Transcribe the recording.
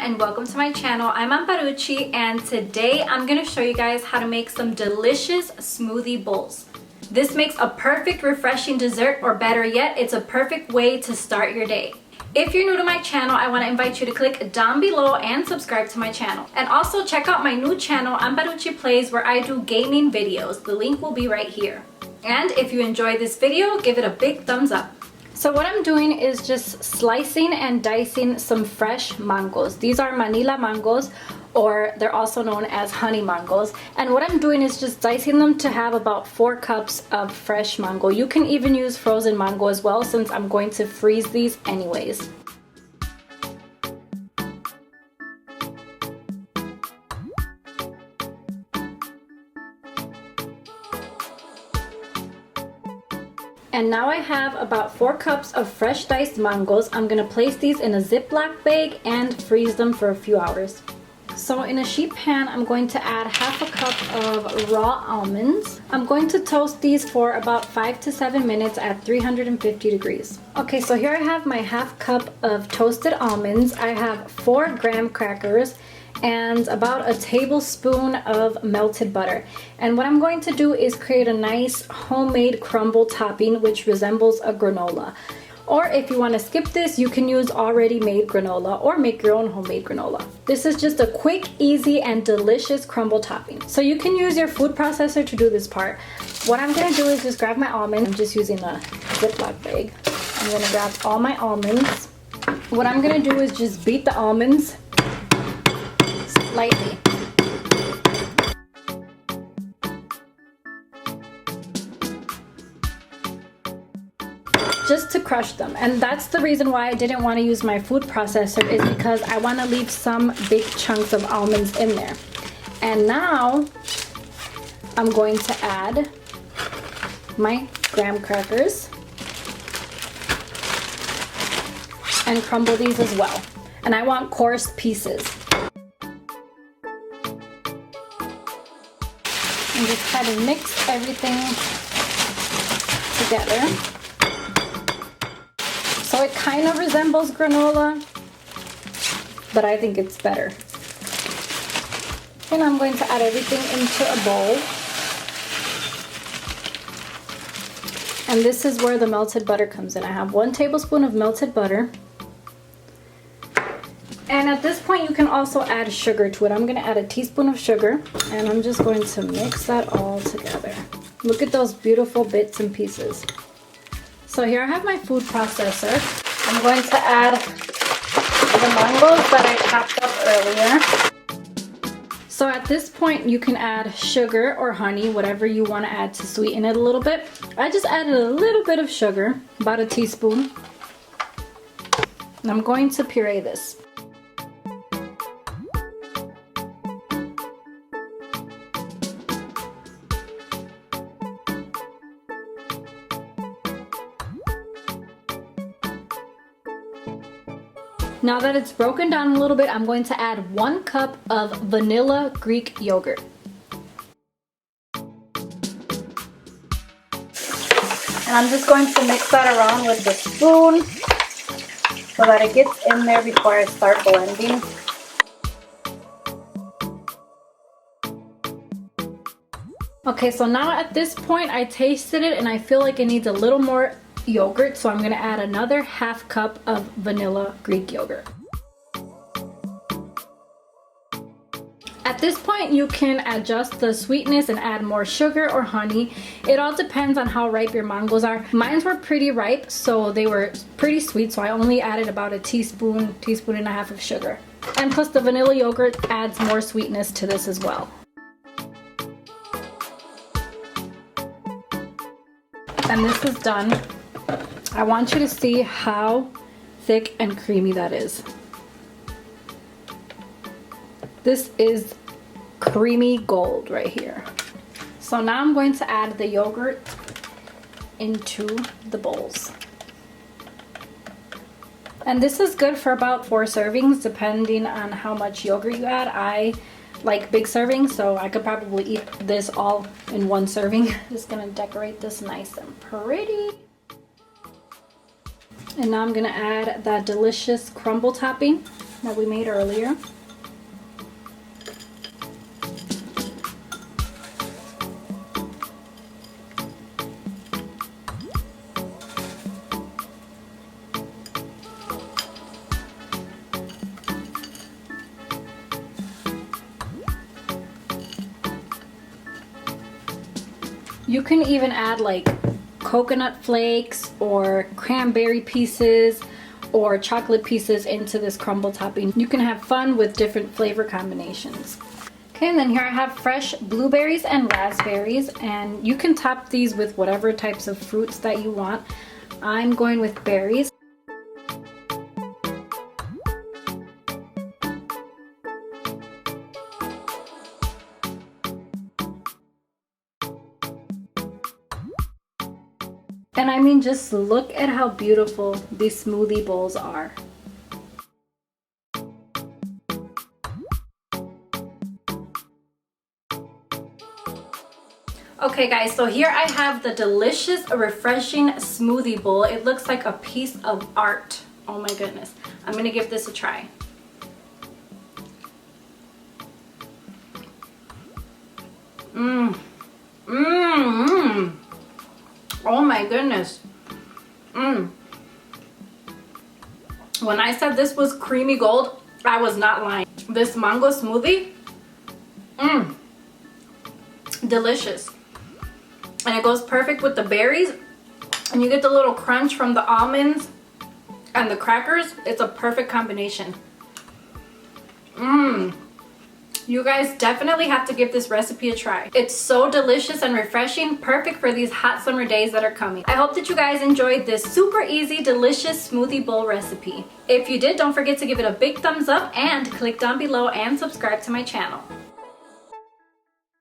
and welcome to my channel. I'm Amparucci and today I'm going to show you guys how to make some delicious smoothie bowls. This makes a perfect refreshing dessert, or better yet, it's a perfect way to start your day. If you're new to my channel, I want to invite you to click down below and subscribe to my channel. And also check out my new channel, Amparucci Plays, where I do gaming videos. The link will be right here. And if you enjoyed this video, give it a big thumbs up. So what I'm doing is just slicing and dicing some fresh mangoes. These are Manila mangoes, or they're also known as honey mangoes. And what I'm doing is just dicing them to have about 4 cups of fresh mango. You can even use frozen mango as well, since I'm going to freeze these anyways. And now I have about 4 cups of fresh diced mangoes. I'm going to place these in a Ziploc bag and freeze them for a few hours. So in a sheet pan, I'm going to add half a cup of raw almonds. I'm going to toast these for about 5 to 7 minutes at 350 degrees. Okay, so here I have my half cup of toasted almonds. I have 4 graham crackers and about a tablespoon of melted butter. And what I'm going to do is create a nice homemade crumble topping which resembles a granola. Or if you want to skip this, you can use already made granola or make your own homemade granola. This is just a quick, easy, and delicious crumble topping. So you can use your food processor to do this part. What I'm going to do is just grab my almonds. I'm just using a Ziploc bag. I'm going to grab all my almonds. What I'm going to do is just beat the almonds lightly. Just to crush them. And that's the reason why I didn't want to use my food processor, is because I want to leave some big chunks of almonds in there. And now I'm going to add my graham crackers and crumble these as well. And I want coarse pieces. And just try to mix everything together. So it kind of resembles granola, but I think it's better. And I'm going to add everything into a bowl. And this is where the melted butter comes in. I have 1 tablespoon of melted butter. And at this point you can also add sugar to it. I'm going to add a teaspoon of sugar, and I'm just going to mix that all together. Look at those beautiful bits and pieces. So here I have my food processor. I'm going to add the mangoes that I chopped up earlier. So at this point you can add sugar or honey, whatever you want to add to sweeten it a little bit. I just added a little bit of sugar, about a teaspoon. And I'm going to puree this. Now that it's broken down a little bit, I'm going to add 1 cup of vanilla Greek yogurt. And I'm just going to mix that around with the spoon so that it gets in there before I start blending. Okay, so now at this point I tasted it and I feel like it needs a little more yogurt, so I'm going to add another half cup of vanilla Greek yogurt. At this point you can adjust the sweetness and add more sugar or honey. It all depends on how ripe your mangoes are. Mine were pretty ripe, so they were pretty sweet, so I only added about a teaspoon and a half of sugar. And plus the vanilla yogurt adds more sweetness to this as well. And this is done. I want you to see how thick and creamy that is. This is creamy gold right here. So now I'm going to add the yogurt into the bowls. And this is good for about 4 servings depending on how much yogurt you add. I like big servings, so I could probably eat this all in 1 serving. Just gonna decorate this nice and pretty. And now I'm gonna add that delicious crumble topping. that we made earlier. You can even add like coconut flakes or cranberry pieces or chocolate pieces into this crumble topping. You can have fun with different flavor combinations. Okay, and then here I have fresh blueberries and raspberries, and you can top these with whatever types of fruits that you want. I'm going with berries. And I mean, just look at how beautiful these smoothie bowls are. Okay guys, so here I have the delicious, refreshing smoothie bowl. It looks like a piece of art. Oh my goodness. I'm gonna give this a try. Oh my goodness. When I said this was creamy gold, I was not lying. This mango smoothie, delicious. And it goes perfect with the berries, and you get the little crunch from the almonds and the crackers. It's a perfect combination. You guys definitely have to give this recipe a try. It's so delicious and refreshing, perfect for these hot summer days that are coming. I hope that you guys enjoyed this super easy, delicious smoothie bowl recipe. If you did, don't forget to give it a big thumbs up and click down below and subscribe to my channel.